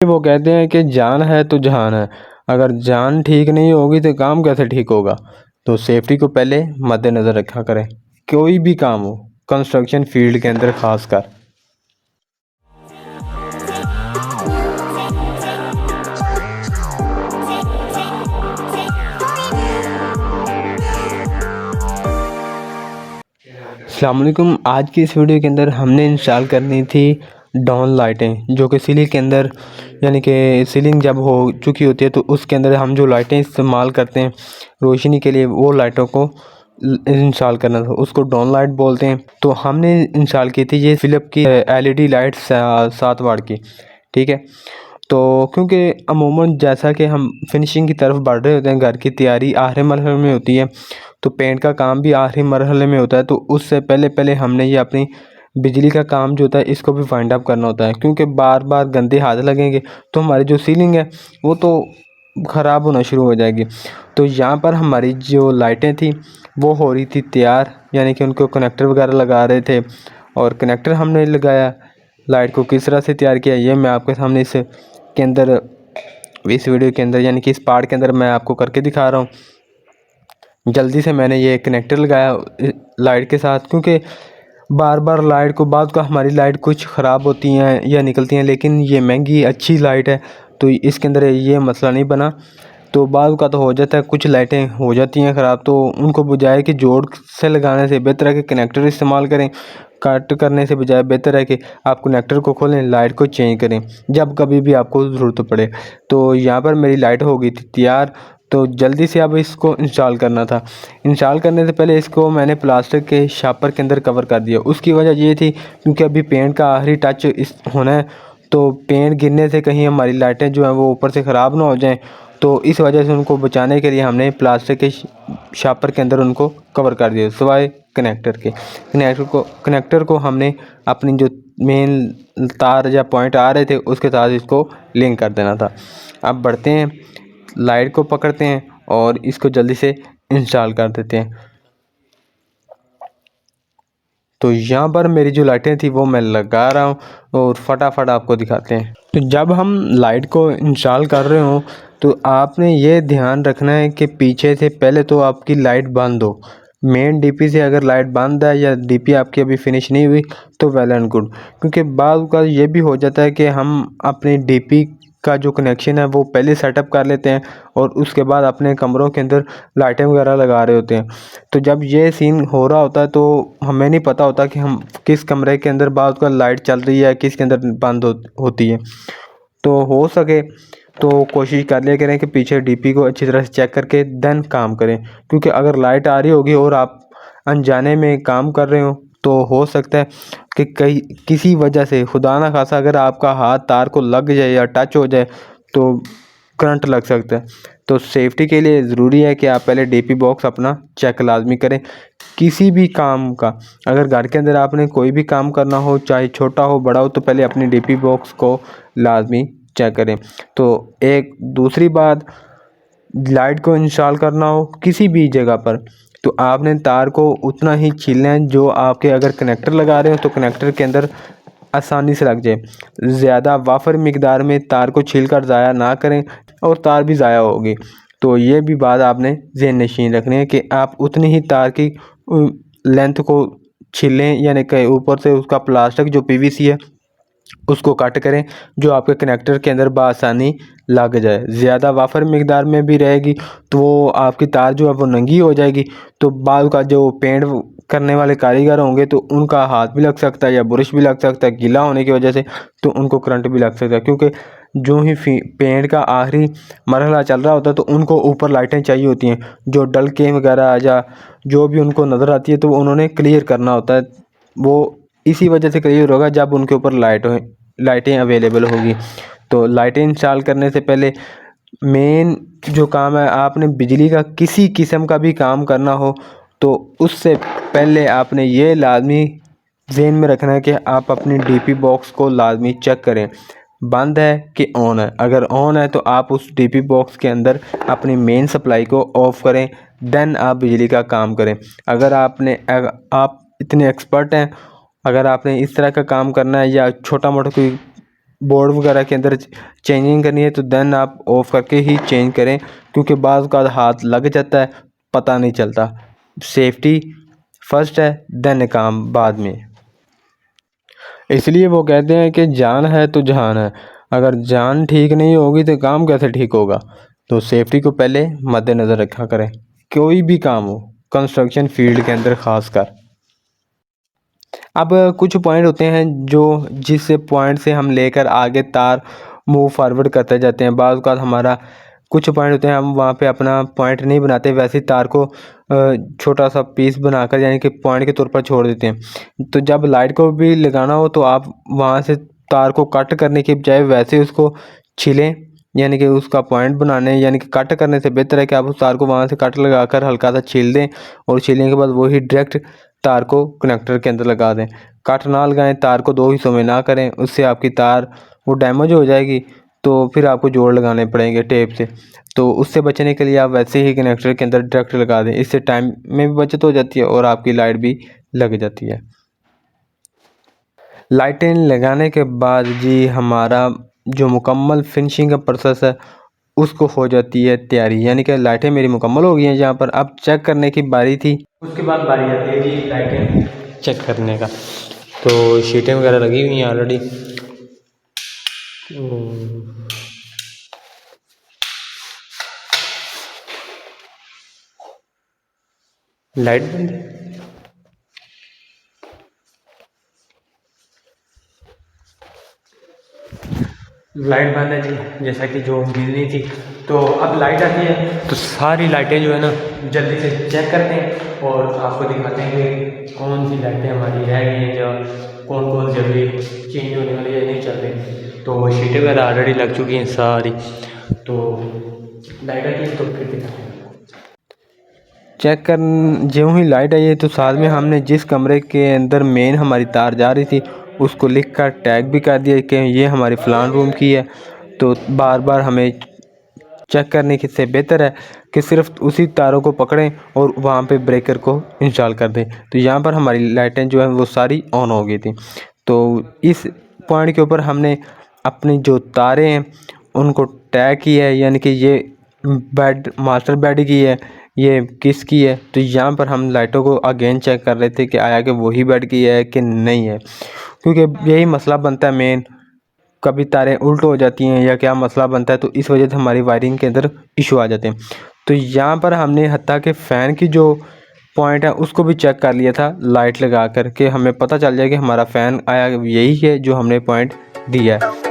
वो कहते हैं कि जान है तो जहान है। अगर जान ठीक नहीं होगी तो काम कैसे ठीक होगा। तो सेफ्टी को पहले मद्देनज़र रखा करें, कोई भी काम हो, कंस्ट्रक्शन फील्ड के अंदर खासकर। अस्सलाम वालेकुम। आज की इस वीडियो के अंदर हमने इंस्टॉल करनी थी डाउन लाइटें, जो कि सीलिंग के अंदर, यानी कि सीलिंग जब हो चुकी होती है तो उसके अंदर हम जो लाइटें इस्तेमाल करते हैं रोशनी के लिए, वो लाइटों को इंस्टॉल करना था। उसको डाउन लाइट बोलते हैं। तो हमने इंस्टॉल की थी ये फिलिप की एलईडी लाइट 7 वाट की। ठीक है। तो क्योंकि अमूमन जैसा कि हम फिनिशिंग की तरफ बढ़ रहे होते हैं, घर की तैयारी आखिरी मरहले में होती है, तो पेंट का काम भी आखिरी मरहले में होता है। तो उससे पहले पहले हमने ये अपनी बिजली का काम जो होता है इसको भी फाइंड अप करना होता है, क्योंकि बार बार गंदे हाथ लगेंगे तो हमारी जो सीलिंग है वो तो ख़राब होना शुरू हो जाएगी। तो यहाँ पर हमारी जो लाइटें थी वो हो रही थी तैयार, यानी कि उनको कनेक्टर वगैरह लगा रहे थे। और कनेक्टर हमने लगाया, लाइट को किस तरह से तैयार किया ये मैं आपके सामने इस के अंदर, इस वीडियो के अंदर, यानी कि इस पार्ट के अंदर मैं आपको करके दिखा रहा हूँ। जल्दी से मैंने ये कनेक्टर लगाया लाइट के साथ, क्योंकि बार बार लाइट को, बाद का हमारी लाइट कुछ ख़राब होती हैं या निकलती हैं, लेकिन ये महंगी अच्छी लाइट है तो इसके अंदर ये मसला नहीं बना। तो बाद का तो हो जाता है, कुछ लाइटें हो जाती हैं ख़राब, तो उनको बजाय कि जोड़ से लगाने से बेहतर है कि कनेक्टर इस्तेमाल करें। कट करने से बजाय बेहतर है कि आप कनेक्टर को खोलें, लाइट को चेंज करें जब कभी भी आपको ज़रूरत पड़े। तो यहाँ पर मेरी लाइट हो गई थी तैयार। तो जल्दी से अब इसको इंस्टॉल करना था। इंस्टॉल करने से पहले इसको मैंने प्लास्टिक के शापर के अंदर कवर कर दिया। उसकी वजह ये थी क्योंकि अभी पेंट का आखिरी टच इस होना है, तो पेंट गिरने से कहीं हमारी लाइटें जो हैं वो ऊपर से ख़राब ना हो जाएं। तो इस वजह से उनको बचाने के लिए हमने प्लास्टिक के शापर के अंदर उनको कवर कर दिया, सिवाय कनेक्टर को हमने अपनी जो मेन तार या पॉइंट आ रहे थे उसके साथ इसको लिंक कर देना था। अब बढ़ते हैं, लाइट को पकड़ते हैं और इसको जल्दी से इंस्टॉल कर देते हैं। तो यहाँ पर मेरी जो लाइटें थी वो मैं लगा रहा हूँ और फटाफट आपको दिखाते हैं। तो जब हम लाइट को इंस्टॉल कर रहे हो तो आपने ये ध्यान रखना है कि पीछे से पहले तो आपकी लाइट बंद हो। मेन डीपी से अगर लाइट बंद है या डीपी आपकी अभी फिनिश नहीं हुई तो वेल एंड गुड, क्योंकि बाद का ये भी हो जाता है कि हम अपने डीपी का जो कनेक्शन है वो पहले सेटअप कर लेते हैं और उसके बाद अपने कमरों के अंदर लाइटें वगैरह लगा रहे होते हैं। तो जब ये सीन हो रहा होता है तो हमें नहीं पता होता कि हम किस कमरे के अंदर बाद का लाइट चल रही है, किसके अंदर बंद होती है। तो हो सके तो कोशिश कर लिया करें कि पीछे डीपी को अच्छी तरह से चेक करके देन काम करें, क्योंकि अगर लाइट आ रही होगी और आप अनजाने में काम कर रहे हो तो हो सकता है कि कहीं किसी वजह से, खुदा ना खासा, अगर आपका हाथ तार को लग जाए या टच हो जाए तो करंट लग सकता है। तो सेफ्टी के लिए ज़रूरी है कि आप पहले डीपी बॉक्स अपना चेक लाजमी करें। किसी भी काम का, अगर घर के अंदर आपने कोई भी काम करना हो, चाहे छोटा हो बड़ा हो, तो पहले अपनी डीपी बॉक्स को लाजमी चेक करें। तो एक दूसरी बात, लाइट को इंस्टॉल करना हो किसी भी जगह पर तो आपने तार को उतना ही छीलना है जो आपके, अगर कनेक्टर लगा रहे हो तो कनेक्टर के अंदर आसानी से लग जाए। ज़्यादा वाफर मिकदार में तार को छीलकर ज़ाया ना करें और तार भी ज़ाया होगी। तो ये भी बात आपने ज़हन नशीन रखनी है कि आप उतनी ही तार की लेंथ को छीलें, यानी कि ऊपर से उसका प्लास्टिक जो पीवीसी है उसको कट करें जो आपके कनेक्टर के अंदर बआसानी लग जाए। ज़्यादा वाफर मिकदार में भी रहेगी तो वो आपकी तार जो है वो नंगी हो जाएगी। तो बाद का जो पेंट करने वाले कारीगर होंगे तो उनका हाथ भी लग सकता है या ब्रश भी लग सकता है गीला होने की वजह से, तो उनको करंट भी लग सकता है। क्योंकि जो ही पेंट का आखिरी मरहला चल रहा होता है तो उनको ऊपर लाइटें चाहिए होती हैं, जो डल के वगैरह या जो भी उनको नज़र आती है तो उन्होंने क्लियर करना होता है। वो इसी वजह से क्लियर होगा जब उनके ऊपर लाइटें अवेलेबल होगी। तो लाइटें इंस्टॉल करने से पहले मेन जो काम है, आपने बिजली का किसी किस्म का भी काम करना हो तो उससे पहले आपने ये लाजमी ज़हन में रखना है कि आप अपनी डीपी बॉक्स को लाजमी चेक करें बंद है कि ऑन है। अगर ऑन है तो आप उस डीपी बॉक्स के अंदर अपनी मेन सप्लाई को ऑफ़ करें, देन आप बिजली का काम करें। अगर आप इतने एक्सपर्ट हैं, अगर आपने इस तरह का काम करना है या छोटा मोटा कोई बोर्ड वगैरह के अंदर चेंजिंग करनी है तो देन आप ऑफ़ करके ही चेंज करें, क्योंकि बाज़ का हाथ लग जाता है, पता नहीं चलता। सेफ्टी फर्स्ट है, देन काम बाद में। इसलिए वो कहते हैं कि जान है तो जहान है। अगर जान ठीक नहीं होगी तो काम कैसे ठीक होगा। तो सेफ्टी को पहले मद्देनज़र रखा करें, कोई भी काम हो, कंस्ट्रक्शन फील्ड के अंदर ख़ास कर। अब कुछ पॉइंट होते हैं जो जिस पॉइंट से हम लेकर आगे तार मूव फॉरवर्ड करते जाते हैं। बाज़ औक़ात हमारा कुछ पॉइंट होते हैं, हम वहाँ पे अपना पॉइंट नहीं बनाते, वैसे ही तार को छोटा सा पीस बनाकर यानी कि पॉइंट के तौर पर छोड़ देते हैं। तो जब लाइट को भी लगाना हो तो आप वहाँ से तार को कट करने के बजाय वैसे उसको छीलें, यानी कि उसका पॉइंट बनाने यानी कि कट करने से बेहतर है कि आप उस तार को वहाँ से कट लगाकर हल्का सा छील दें, और छीलने के बाद वही डायरेक्ट तार को कनेक्टर के अंदर लगा दें। कट ना लगाएं, तार को दो हिस्सों में ना करें, उससे आपकी तार वो डैमेज हो जाएगी, तो फिर आपको जोड़ लगाने पड़ेंगे टेप से। तो उससे बचने के लिए आप वैसे ही कनेक्टर के अंदर डायरेक्ट लगा दें, इससे टाइम में भी बचत हो जाती है और आपकी लाइट भी लग जाती है। लाइटें लगाने के बाद जी हमारा जो मुकम्मल फिनिशिंग का प्रोसेस है उसको हो जाती है तैयारी, यानी कि लाइटें मेरी मुकम्मल हो गई हैं। यहाँ पर अब चेक करने की बारी थी, उसके बाद बारी आती है जी लाइटें चेक करने का। तो शीटें वगैरह लगी हुई हैं ऑलरेडी। लाइट बंद है। लाइट बंद है जी, जैसा कि जो बिजली थी। तो अब लाइट आती है तो सारी लाइटें जो है ना जल्दी से चेक करते हैं और आपको दिखाते हैं कि कौन सी लाइटें हमारी रह गई हैं, जो कौन कौन सी अभी चेंज होने वाली है, नहीं चल रही। तो शीटें वगैरह ऑलरेडी लग चुकी हैं सारी। तो लाइट आती है तो फिर दिखाते हैं चेक कर। ज्यों ही लाइट आई है तो साथ में हमने जिस कमरे के अंदर मेन हमारी तार जा रही थी उसको लिख कर टैग भी कर दिया कि ये हमारी फ़लान रूम की है। तो बार बार हमें चेक करने के से बेहतर है कि सिर्फ उसी तारों को पकड़ें और वहाँ पे ब्रेकर को इंस्टॉल कर दें। तो यहाँ पर हमारी लाइटें जो है वो सारी ऑन हो गई थी। तो इस पॉइंट के ऊपर हमने अपनी जो तारें हैं उनको टैग किया है, यानी कि ये बेड मास्टर बेड की है, ये किसकी है। तो यहाँ पर हम लाइटों को अगेन चेक कर रहे थे कि आया कि वही बेड की है कि नहीं है, क्योंकि यही मसला बनता है मेन, कभी तारें उल्ट हो जाती हैं या क्या मसला बनता है, तो इस वजह से हमारी वायरिंग के अंदर इशू आ जाते हैं। तो यहाँ पर हमने हत्ता के फ़ैन की जो पॉइंट है उसको भी चेक कर लिया था लाइट लगा कर, के हमें पता चल जाए कि हमारा फ़ैन आया यही है जो हमने पॉइंट दिया है।